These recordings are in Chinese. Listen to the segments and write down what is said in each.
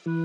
Hello，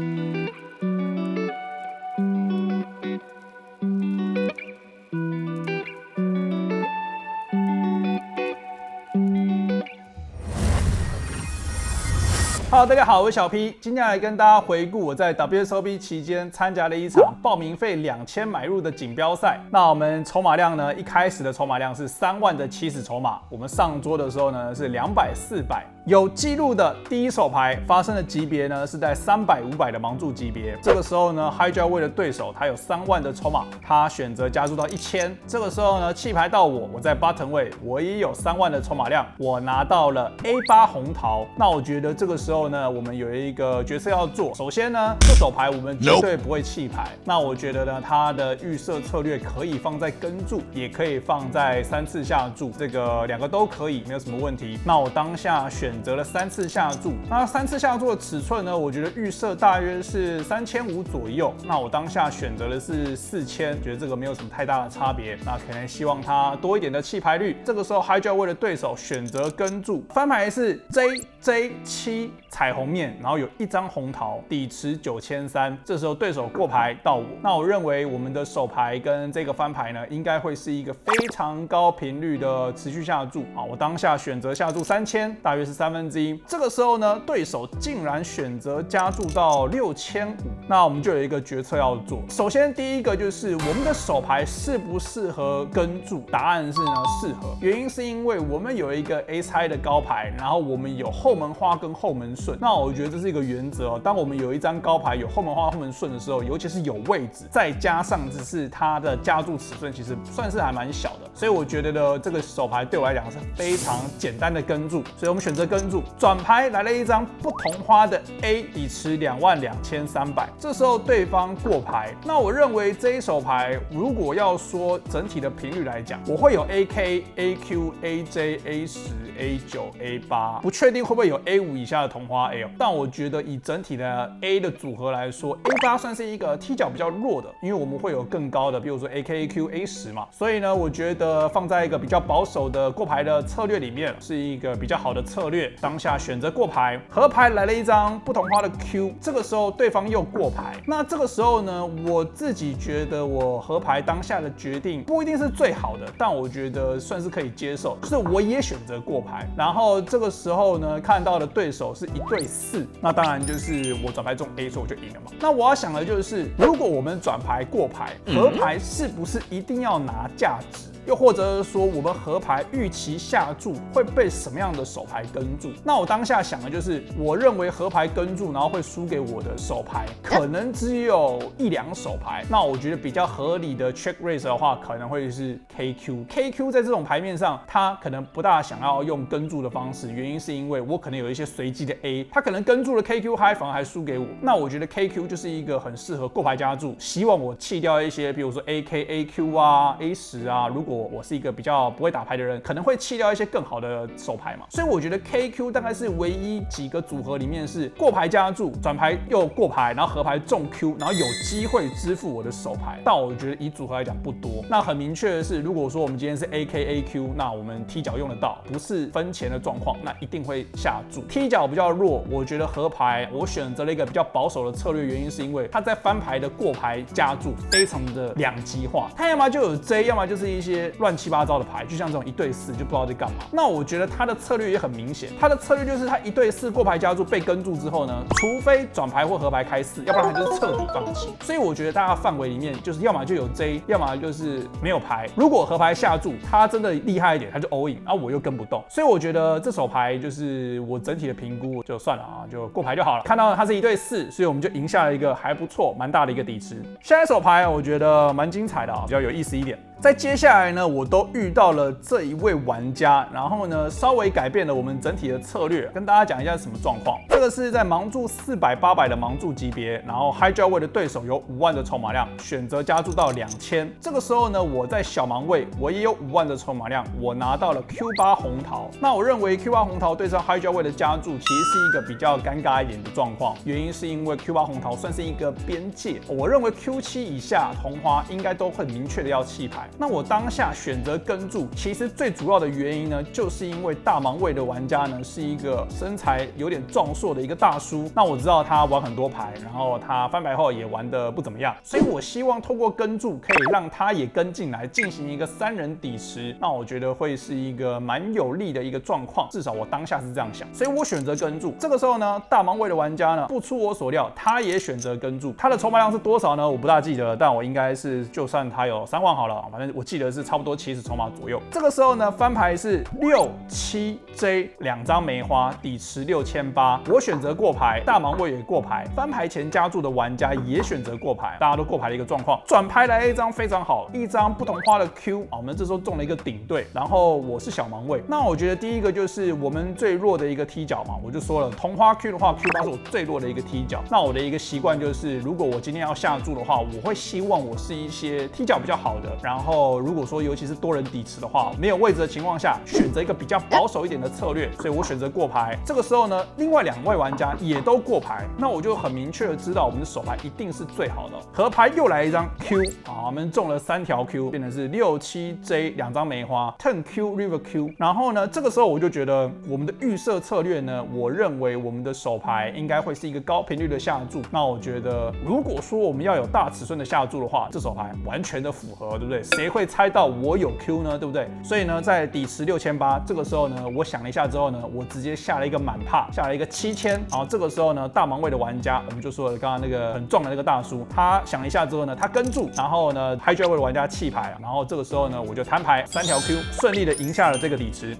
大家好，我是小 P， 今天来跟大家回顾我在 WSOP 期间参加了一场报名费2000买入的锦标赛。那我们筹码量呢，一开始的筹码量是3万的起始筹码，我们上桌的时候呢是200、400。有记录的第一手牌发生的级别呢是在300、500的盲注级别。这个时候呢 ，Hijack 为了对手他有3万的筹码，他选择加注到1000。这个时候呢，弃牌到我在 button 位，我也有3万的筹码量，我拿到了 A8 红桃。那我觉得这个时候呢，我们有一个决策要做。首先呢，这手牌我们绝对不会弃牌。那我觉得呢，它的预设策略可以放在跟注，也可以放在3次下注，这个2个都可以，没有什么问题。那我当下选择了3次下注。那3次下注的尺寸呢，我觉得预设大约是3500左右。那我当下选择的是4000，觉得这个没有什么太大的差别。那可能希望它多一点的弃牌率。这个时候 Hijack 为了对手选择跟注，翻牌是 JJ7。彩虹面，然后有1张红桃，底池9300。这时候对手过牌到我，那我认为我们的手牌跟这个翻牌呢，应该会是一个非常高频率的持续下注啊。我当下选择下注3000，大约是1/3。这个时候呢，对手竟然选择加注到6500，那我们就有一个决策要做。首先第一个就是我们的手牌适不适合跟注？答案是呢适合，原因是因为我们有一个 Ace High 的高牌，然后我们有后门花跟后门顺。那我觉得这是一个原则哦。当我们有一张高牌有后门花后门顺的时候，尤其是有位置，再加上只是它的加注尺寸其实算是还蛮小的，所以我觉得呢，这个手牌对我来讲是非常简单的跟注，所以我们选择跟注。转牌来了一张不同花的 A， 底池22300。这时候对方过牌，那我认为这一手牌如果要说整体的频率来讲，我会有 AK、AQ、AJ、A10、A9、A8， 不确定会不会有 A5以下的同花 A， 但我觉得以整体的 A 的组合来说 ，A8 算是一个踢脚比较弱的，因为我们会有更高的，比如说 AK、AQ、A10 嘛，所以呢，我觉得放在一个比较保守的过牌的策略里面，是一个比较好的策略。当下选择过牌，合牌来了一张不同花的 Q， 这个时候对方又过牌，那这个时候呢，我自己觉得我合牌当下的决定不一定是最好的，但我觉得算是可以接受，就是我也选择过牌，然后这个时候呢，看到的对手是1对4，那当然就是我转牌中 A， 所以我就赢了嘛。那我要想的就是，如果我们转牌过牌，合牌是不是一定要拿价值？又或者是说，我们合牌预期下注会被什么样的手牌跟注？那我当下想的就是，我认为合牌跟注，然后会输给我的手牌，可能只有1、2手牌。那我觉得比较合理的 check raise 的话，可能会是 KQ。KQ 在这种牌面上，他可能不大想要用跟注的方式，原因是因为我可能有一些随机的 A， 他可能跟注了 KQ high， 反而还输给我。那我觉得 KQ 就是一个很适合过牌加注，希望我弃掉一些，比如说 AK、AQ 啊、A10啊，如果我是一个比较不会打牌的人，可能会弃掉一些更好的手牌嘛，所以我觉得 KQ 大概是唯一几个组合里面是过牌加注，转牌又过牌，然后合牌中 Q， 然后有机会支付我的手牌。但我觉得以组合来讲不多。那很明确的是，如果说我们今天是 AK、AQ， 那我们踢脚用得到，不是分钱的状况，那一定会下注。踢脚比较弱，我觉得合牌我选择了一个比较保守的策略，原因是因为它在翻牌的过牌加注非常的两极化，它要么就有 J， 要么就是一些乱七八糟的牌，就像这种1对4就不知道在干嘛。那我觉得他的策略也很明显，他的策略就是他1对4过牌加注被跟注之后呢，除非转牌或合牌开4，要不然他就是彻底放弃。所以我觉得大家范围里面就是要么就有 J， 要么就是没有牌。如果合牌下注，他真的厉害一点，他就 all in， 然后我又跟不动。所以我觉得这手牌就是我整体的评估就算了啊，就过牌就好了。看到他是1对4，所以我们就赢下了一个还不错、蛮大的一个底池。下一手牌我觉得蛮精彩的啊，比较有意思一点。在接下来呢，我都遇到了这一位玩家，然后呢，稍微改变了我们整体的策略，跟大家讲一下是什么状况。这个是在盲注400、800的盲注级别，然后 Hijack 位的对手有5万的筹码量，选择加注到2000。这个时候呢，我在小盲位，我也有5万的筹码量，我拿到了 Q8 红桃。那我认为 Q8 红桃对上 Hijack 位的加注，其实是一个比较尴尬一点的状况，原因是因为 Q8 红桃算是一个边界，我认为 Q7 以下同花应该都很明确的要弃牌。那我当下选择跟注，其实最主要的原因呢，就是因为大盲位的玩家呢是一个身材有点壮硕的一个大叔。那我知道他玩很多牌，然后他翻牌后也玩得不怎么样，所以我希望透过跟注可以让他也跟进来，进行一个3人底池。那我觉得会是一个蛮有利的一个状况，至少我当下是这样想，所以我选择跟注。这个时候呢，大盲位的玩家呢，不出我所料，他也选择跟注。他的筹码量是多少呢？我不大记得，但我应该是就算他有3万好了，反正我记得是差不多70筹码左右。这个时候呢，翻牌是6、7、J 2张梅花，底池6800，我选择过牌，大盲位也过牌，翻牌前加注的玩家也选择过牌，大家都过牌的一个状况。转牌来一张非常好，一张不同花的 Q， 我们这时候中了一个顶对，然后我是小盲位。那我觉得第一个就是我们最弱的一个踢脚嘛，我就说了，同花 Q 的话 ，Q8是我最弱的一个踢脚。那我的一个习惯就是，如果我今天要下注的话，我会希望我是一些踢脚比较好的，然后如果说尤其是多人底池的话，没有位置的情况下，选择一个比较保守一点的策略，所以我选择过牌。这个时候呢，另外2位玩家也都过牌，那我就很明确的知道我们的手牌一定是最好的。合牌又来一张 Q， 我们中了3条 Q， 变成是6、7、J 2张梅花 ，Turn Q River Q。然后呢，这个时候我就觉得我们的预设策略呢，我认为我们的手牌应该会是一个高频率的下注。那我觉得如果说我们要有大尺寸的下注的话，这手牌完全的符合，对不对？谁会猜到我有 Q 呢？对不对？所以呢，在底池6800这个时候呢，我想了一下之后呢，我直接下了一个满帕，下了一个7000。然后这个时候呢，大盲位的玩家，我们就说了刚刚那个很壮的那个大叔，他想了一下之后呢，他跟注，然后呢 ，Hijack 位的玩家弃牌，然后这个时候呢，我就摊牌3条 Q， 顺利的赢下了这个底池。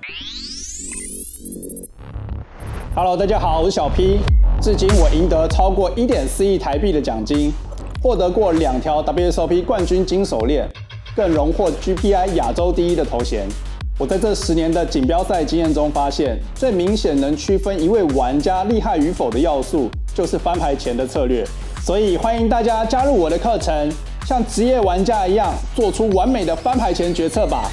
Hello， 大家好，我是小 P。至今我赢得超过1.4亿台币的奖金，获得过2条 WSOP 冠军金手链，更荣获 GPI 亚洲第1的头衔。我在这10年的锦标赛经验中发现，最明显能区分一位玩家厉害与否的要素，就是翻牌前的策略。所以欢迎大家加入我的课程，像职业玩家一样，做出完美的翻牌前决策吧。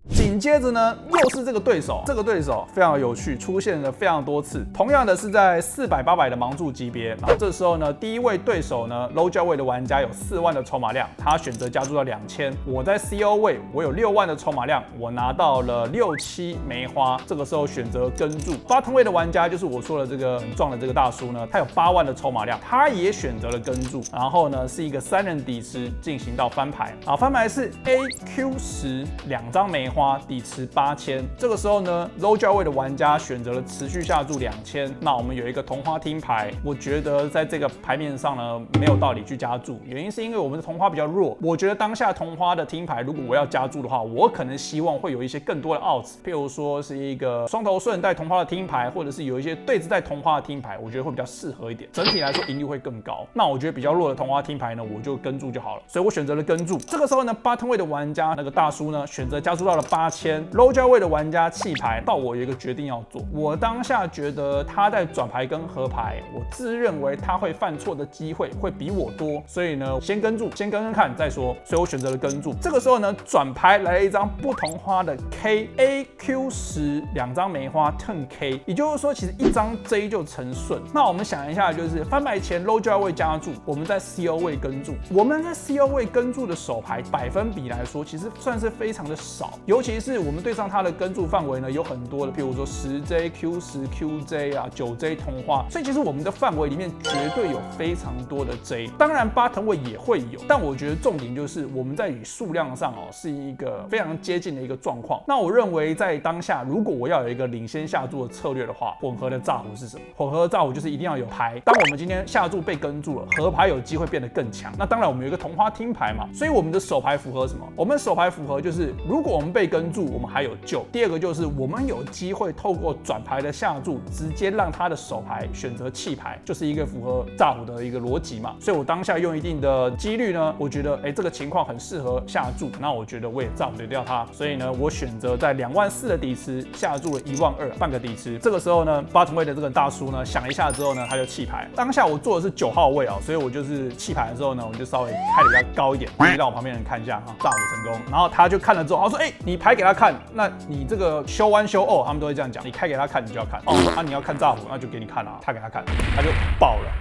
紧接着呢，又是这个对手，这个对手非常有趣，出现了非常多次。同样的是在400、800的盲注级别，然后这时候呢，第一位对手呢 ，low 价位的玩家有4万的筹码量，他选择加注到2000。我在 CO 位，我有6万的筹码量，我拿到了6、7梅花，这个时候选择跟注。bottom 位的玩家就是我说的这个很壮的这个大叔呢，他有8万的筹码量，他也选择了跟注。然后呢，是一个3人底池进行到翻牌，啊，翻牌是 AQ10 2张梅花。底池8000，这个时候呢 ，low 价位的玩家选择了持续下注2000。那我们有一个同花听牌，我觉得在这个牌面上呢，没有道理去加注，原因是因为我们的同花比较弱。我觉得当下同花的听牌，如果我要加注的话，我可能希望会有一些更多的 odds， 譬如说是一个双头顺带同花的听牌，或者是有一些对子带同花的听牌，我觉得会比较适合一点，整体来说赢率会更高。那我觉得比较弱的同花听牌呢，我就跟注就好了，所以我选择了跟注。这个时候呢 ，bottom 位的玩家那个大叔呢，选择加注到了8000，low 价位的玩家弃牌，到我有一个决定要做。我当下觉得他在转牌跟合牌，我自认为他会犯错的机会会比我多，所以呢，先跟注，先跟看再说。所以我选择了跟注。这个时候呢，转牌来了一张不同花的 K，AQ10 2张梅花 Turn K， 也就是说，其实1张 J 就成顺。那我们想一下，就是翻牌前 low 价位加注，我们在 CO 位跟注，我们在 CO 位跟注的手牌百分比来说，其实算是非常的少，尤其是我们对上它的跟注范围呢，有很多的，譬如说10J、Q10、QJ 啊、9J 同花，所以其实我们的范围里面绝对有非常多的 J， 当然bottom位也会有，但我觉得重点就是我们在以数量上是一个非常接近的一个状况。那我认为在当下，如果我要有一个领先下注的策略的话，混合的炸胡是什么？混合的炸胡就是一定要有牌。当我们今天下注被跟注了，合牌有机会变得更强。那当然我们有一个同花听牌嘛，所以我们的手牌符合什么？我们手牌符合就是如果我们被跟注，我们还有救。第二个就是我们有机会透过转牌的下注，直接让他的手牌选择弃牌，就是一个符合炸胡的一个逻辑嘛。所以我当下用一定的几率呢，我觉得这个情况很适合下注，那我觉得我也炸胡掉它，所以呢，我选择在24000的底池下注了12000，半个底池。这个时候呢，bottom位的这个大叔呢想一下之后呢，他就弃牌。当下我做的是9号位啊，所以我就是弃牌的时候呢，我就稍微开得比较高一点，让我旁边人看一下哈，炸胡成功。然后他就看了之后，他说：“你牌给他看，那你这个show one show all，他们都会这样讲，你开给他看，你就要看哦。你要看炸胡，那就给你看啊，他给他看，他就爆了。”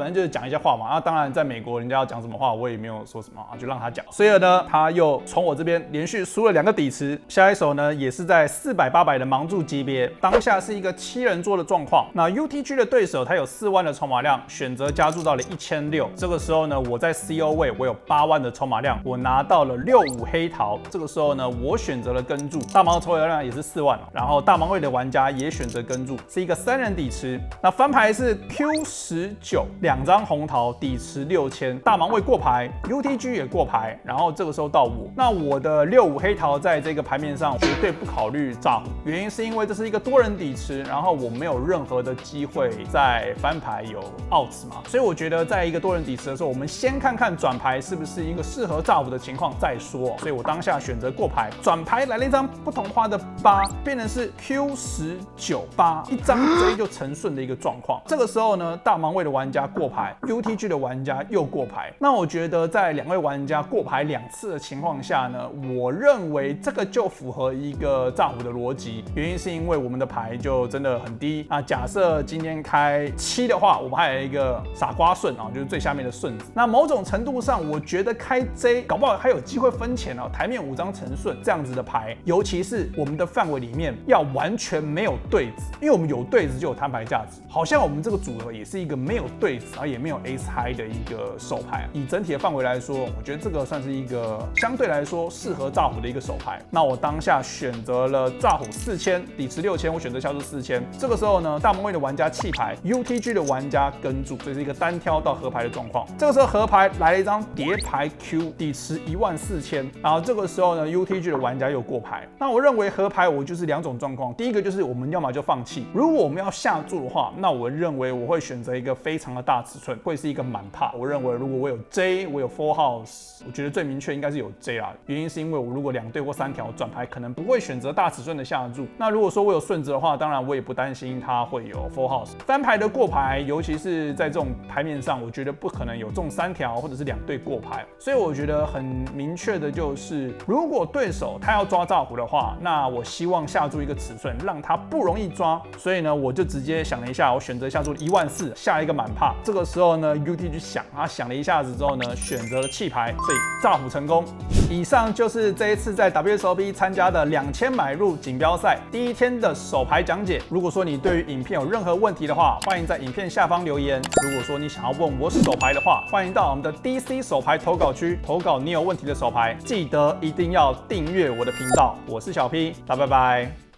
反正就是讲一些话嘛。那当然，在美国人家要讲什么话，我也没有说什么啊，就让他讲。所以呢，他又从我这边连续输了2个底池，下一手呢也是在400、800的盲注级别，当下是一个7人桌的状况。那 UTG 的对手他有4万的筹码量，选择加注到了1600。这个时候呢，我在 CO 位我有8万的筹码量，我拿到了65黑桃。这个时候呢，我选择了跟注，大盲的筹码量也是4万，然后大盲位的玩家也选择跟注，是一个3人底池。那翻牌是 Q19，2张红桃，底池6000，大盲位过牌 ，UTG 也过牌，然后这个时候到我，那我的65黑桃在这个牌面上绝对不考虑炸胡，原因是因为这是一个多人底池，然后我没有任何的机会在翻牌有 outs 嘛，所以我觉得在一个多人底池的时候，我们先看看转牌是不是一个适合炸胡的情况再说，所以我当下选择过牌，转牌来了一张不同花的8，变成是 Q198，一张 J 就成顺的一个状况。这个时候呢，大盲位的玩家过牌 ，UTG 的玩家又过牌。那我觉得在2位玩家过牌2次的情况下呢，我认为这个就符合一个炸胡的逻辑。原因是因为我们的牌就真的很低。那假设今天开7的话，我们还有一个傻瓜顺啊，就是最下面的顺子。那某种程度上，我觉得开 J 搞不好还有机会分钱哦。台面5张成顺这样子的牌，尤其是我们的范围里面要完全没有对子，因为我们有对子就有摊牌价值。好像我们这个组合也是一个没有对子，然后也没有 Ace High 的一个手牌。以整体的范围来说，我觉得这个算是一个相对来说适合炸胡的一个手牌。那我当下选择了炸胡4000，底池6000，我选择下注4000。这个时候呢，大盲位的玩家弃牌 ，UTG 的玩家跟注，所以是一个单挑到合牌的状况。这个时候合牌来了一张叠牌 Q， 底池14000，然后这个时候呢 ，UTG 的玩家又过牌。那我认为合牌我就是2种状况，第一个就是我们要么就放弃，如果我们要下注的话，那我认为我会选择一个非常的大尺寸，会是一个满帕。我认为如果我有 J， 我有 Full House， 我觉得最明确应该是有 J 啦。原因是因为我如果2对或3条转牌，可能不会选择大尺寸的下注。那如果说我有顺子的话，当然我也不担心它会有 Full House。翻牌的过牌，尤其是在这种牌面上，我觉得不可能有中3条或者是2对过牌。所以我觉得很明确的就是，如果对手他要抓炸胡的话，那我希望下注一个尺寸，让他不容易抓。所以呢，我就直接想了一下，我选择下注14000，下一个满帕。这个时候呢 ，UTG 想，他想了一下子之后呢，选择了弃牌，所以炸胡成功。以上就是这一次在 WSOP 参加的2000买入锦标赛第1天的手牌讲解。如果说你对于影片有任何问题的话，欢迎在影片下方留言。如果说你想要问我手牌的话，欢迎到我们的 DC 手牌投稿区投稿你有问题的手牌。记得一定要订阅我的频道。我是小 P，大家拜拜。